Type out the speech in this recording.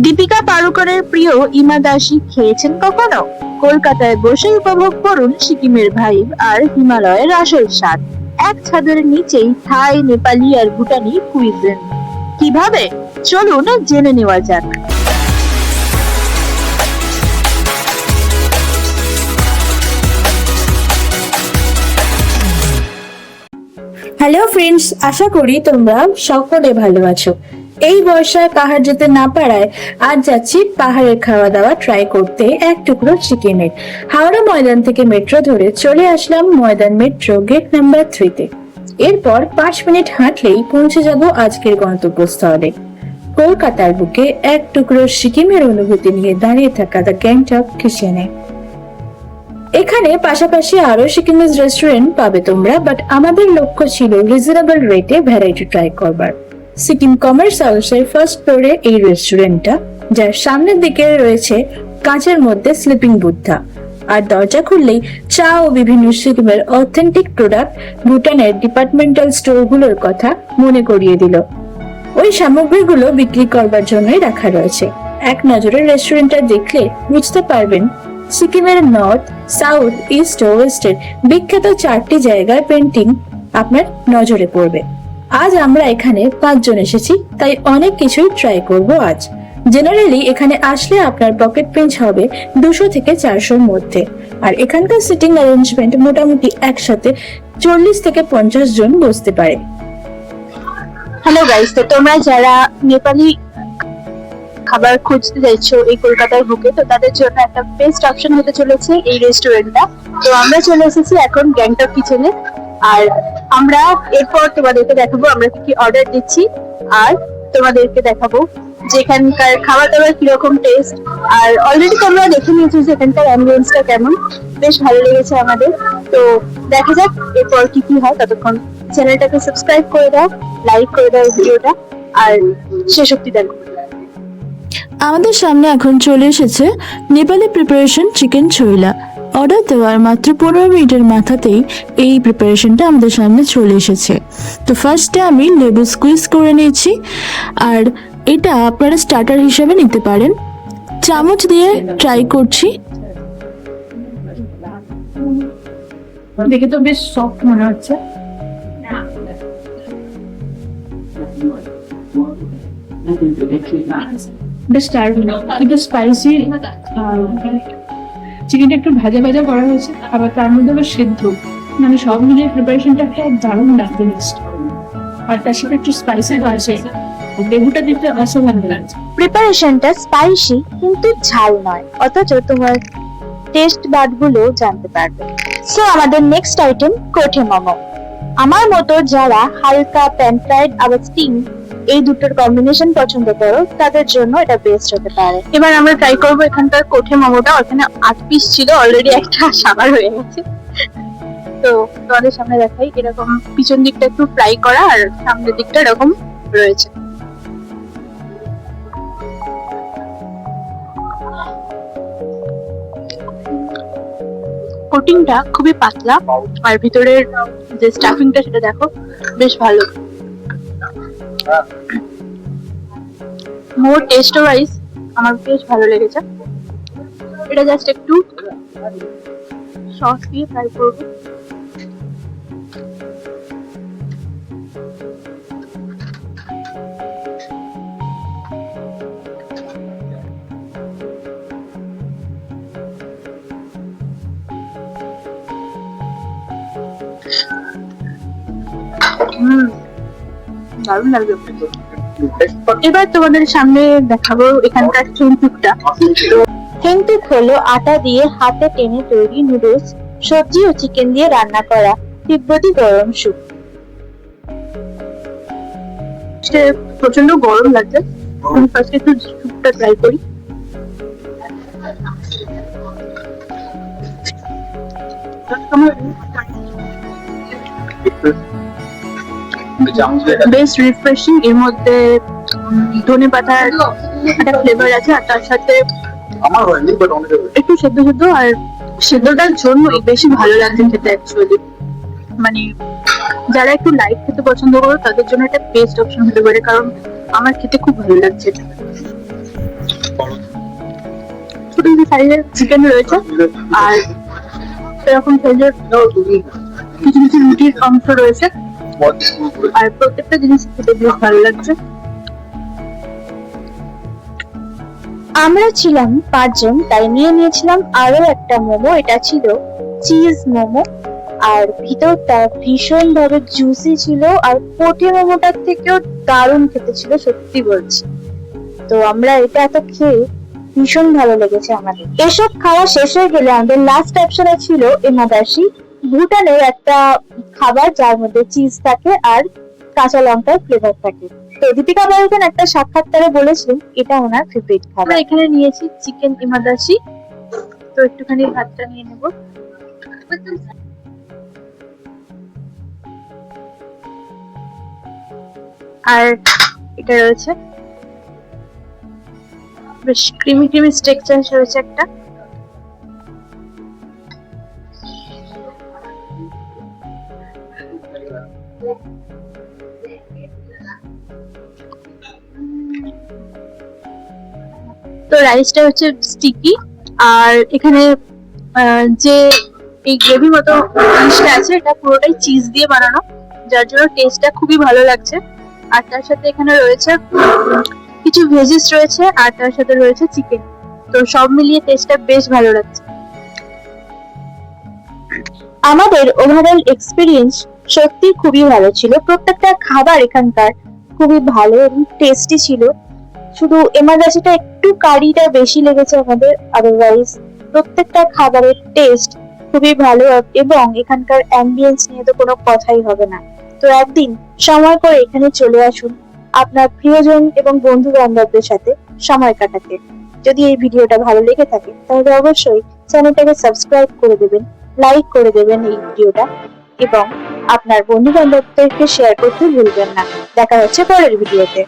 দীপিকা পাড়ুকরের প্রিয় ইমাদাশি খেয়েছেন কখনো? কলকাতায় বসে উপভোগ করুন সিকিমের ভাইব আর হিমালয়ের আসল স্বাদ। এক ছাদের নিচেই থাই, নেপালি আর ভুটানি কুইজিন। কিভাবে? চলুন জেনে নেওয়া যাক। হ্যালো ফ্রেন্ডস, আশা করি তোমরা সকলে ভালো আছো। এই বর্ষায় পাহাড় যেতে না পারায় আজ যাচ্ছি পাহাড়ের খাওয়া দাওয়া ট্রাই করতে এক টুকরো চিকেনের। হাওড়া ময়দান থেকে মেট্রো ধরে চলে আসলাম ময়দান মেট্রো গেট নাম্বার 3-তে। এরপর 5 মিনিট হাঁটলেই পৌঁছে যাব আজকের গন্তব্যস্থলে, কলকাতার বুকে এক টুকরো সিকিমের অনুভূতি নিয়ে দাঁড়িয়ে থাকা দ্য গ্যাংটক কিচেনে। এখানে পাশাপাশি আরো সিকিমিজ রেস্টুরেন্ট পাবে তোমরা, বাট আমাদের লক্ষ্য ছিল রিজনেবল রেটে ভ্যারাইটি ট্রাই করবার। সিকিম কমার্স হাউসের ফার্স্ট ফ্লোরে এই রেস্টুরেন্টটা, যার সামনের দিকে রয়েছে কাঁচের মধ্যে স্লিপিং বুদ্ধা, আর দরজা খুললেই চা ও বিভিন্ন সিকিমের অথেন্টিক প্রোডাক্ট ভুটানের ডিপার্টমেন্টাল স্টোরগুলোর কথা মনে করিয়ে দিল। ওই সামগ্রীগুলো বিক্রি করবার জন্যই রাখা রয়েছে। এক নজরে রেস্টুরেন্টটা দেখলে বুঝতে পারবেন সিকিমের নর্থ, সাউথ, ইস্ট ও ওয়েস্টের বিখ্যাত 4টি জায়গার পেন্টিং আপনার নজরে পড়বে। আজ আমরা এখানে 5 জন এসেছি, তাই অনেক কিছুই ট্রাই করব আজ। জেনারেলি এখানে আসলে আপনার পকেট পিঞ্চ হবে 200 থেকে 400-র মধ্যে, আর এখানকার সিটিং অ্যারেঞ্জমেন্ট মোটামুটি একসাথে 40 থেকে 50 জন বসতে পারে। হ্যালো গাইস, তো তোমরা যারা নেপালি খাবার খুঁজতে চাইছো এই কলকাতার বুকে, তো তাদের জন্য একটা বেস্ট অপশন হতে চলেছে এই রেস্টুরেন্টটা। তো আমরা চলে এসেছি এখন গ্যাংটক কিচেনে, আর আমরা এরপর তোমাদেরকে দেখাবো আমরা কি কি অর্ডার দিচ্ছি, আর তোমাদেরকে দেখাবো যে এখানকার খাবার দাবার কিরকম টেস্ট। আর অলরেডি তোমরা দেখে নিয়েছো যে এখানকার অ্যাম্বিয়েন্সটা কেমন, বেশ ভালো লেগেছে আমাদের। তো দেখা যাক এরপর কি কি হয়। ততক্ষণ চ্যানেলটাকে সাবস্ক্রাইব করে দাও, লাইক করে দাও ভিডিওটা, আর শেষ অব্দি দেখো। আমাদের সামনে এখন চলে এসেছে নেপালি প্রিপারেশন চিকেন ছোলা। অর্ডার দেওয়ার মাত্র 15 মিনিটের মাথাতেই এই প্রিপারেশনটা আমাদের সামনে চলে এসেছে। তো ফার্স্টে আমি লেবু স্কুইজ করে নিয়েছি, আর এটা আপনারা স্টার্টার হিসেবে নিতে পারেন। চামচ দিয়ে ট্রাই করছি। দেখে তো বেশ সফট মনে হচ্ছে। বেশ দারুণ, একটু স্পাইসি, চিকেনটা একটু ভাজা ভাজা করা হয়েছে, আবার তার মধ্যে আবার সেদ্ধ, মানে সব মিলিয়ে প্রিপারেশনটা দারুণ লাগছে। আর তার সাথে একটু স্পাইসি আছে, লেবুটা দিতে অসাধারণ লাগছে। প্রিপারেশনটা স্পাইসি কিন্তু ঝাল নয়, অথচ তোমার টেস্ট বাড গুলো জানতে পারবে। সো আমাদের নেক্সট আইটেম কোঠে মোমো। আমার মতো যারা হালকা প্যান ফ্রাইড আবার স্টিম এই দুটোর কম্বিনেশন পছন্দ করো, তাদের জন্য এটা বেস্ট হতে পারে। এবার আমরা ট্রাই করবো এখানকার কোঠে মোমোটা। ওখানে 8 পিস ছিল, অলরেডি একটা সাবার হয়ে গেছে। তো তোমাদের সামনে দেখাই, এরকম পিছন দিকটা একটু ফ্রাই করা আর সামনের দিকটা এরকম রয়েছে। কোটিংটা খুবই পাতলা, আর ভিতরের যে স্টাফিংটা সেটা দেখো বেশ ভালো। মোর টেস্ট ওয়াইজ আমার বেশ ভালো লেগেছে। এটা জাস্ট একটু সস দিয়ে ফ্রাই করবো। দারুণ লাগবে। এবার তোমাদের সামনে দেখাবো এখানকার থেংতুকটা। থেংতুক হলো আটা দিয়ে হাতে টেনে তৈরি নুডলস, সবজি ও চিকেন দিয়ে রান্না করা তিব্বতি গরম স্যুপ। প্রচন্ড গরম লাগছে, আমি ফার্স্ট একটু স্যুপটা ট্রাই করি। বেশ রিফ্রেশিং, এর মধ্যে ধনে পাতার একটা ফ্লেভার আছে, আর তার সাথে একটু সেদ্ধ সেদ্ধ, আর সেদ্ধটার জন্যই বেশি ভালো লাগছে খেতে অ্যাকচুয়ালি। মানে যারা একটু লাইট খেতে পছন্দ করো তাদের জন্য একটা বেস্ট অপশন হতে পারে, কারণ আমার খেতে খুব ভালো লাগছে। সাইজের চিকেন রয়েছে, আর এরকম সাইজের কিছু কিছু রুটির অংশ রয়েছে, আর প্রত্যেকটা জিনিস খেতে বেশ ভালো লাগছে। আমরা ছিলাম 5 জন, তাই নিয়েছিলাম আরো একটা মোমো। এটা ছিল চিজ মোমো, আর ভিতরটা ভীষণ ভাবে জুসি ছিল, আর পোটি মোমোটার থেকেও দারুণ খেতে ছিল, সত্যি বলছি। তো আমরা এটা এত খেয়ে ভীষণ ভালো লেগেছে আমাদের। এসব খাওয়া শেষ হয়ে গেলে আমাদের লাস্ট অপশনে ছিল এমাদাসি, ভুটানের একটা খাবার যার মধ্যে চিজ থাকে আর কাঁচা লঙ্কার ফ্লেভার থাকে। তো দীপিকা পাড়ুকোন একটা সাক্ষাৎকারে বলেছিলেন এটা ওনার ফেভারিট খাবার। আমরা এখানে নিয়েছি চিকেন ইমাদাসি, তো একটুখানি ভাতটা নিয়ে নেব। আর এটা রয়েছে বেশ ক্রিমি ক্রিমি স্ট্রাকচার রয়েছে একটা। তো রাইসটা হচ্ছে স্টিকি, আর এখানে যে এই গ্রেভি মতো জিনিসটা আছে এটা পুরোটাই চিজ দিয়ে বানানো, যার জন্য টেস্টটা খুবই ভালো লাগছে। আর তার সাথে এখানে রয়েছে কিছু ভেজিস রয়েছে, আর তার সাথে রয়েছে চিকেন। তো সব মিলিয়ে টেস্টটা বেশ ভালো লাগছে। আমাদের ওভারঅল এক্সপিরিয়েন্স সত্যি খুবই ভালো ছিল। প্রত্যেকটা খাবার এখানকার খুবই ভালো এবং টেস্টি ছিল। শুধু এমারজেন্সিটা একটু কারিটা বেশি লেগেছে আমাদের, আদারওয়াইজ প্রত্যেকটা খাবারের টেস্ট খুবই ভালো, এবং এখানকার অ্যাম্বিয়েন্স নিয়ে তো কোনো কথাই হবে না। তো একদিন সময় করে এখানে চলে আসুন আপনার প্রিয়জন এবং বন্ধু বান্ধবদের সাথে সময় কাটাতে। যদি এই ভিডিওটা ভালো লেগে থাকে তাহলে অবশ্যই চ্যানেলটাকে সাবস্ক্রাইব করে দেবেন, লাইক করে দেবেন এই ভিডিওটা, এবং আপনার বন্ধু বান্ধবদেরকে শেয়ার করতে ভুলবেন না। দেখা হচ্ছে পরের ভিডিওতে।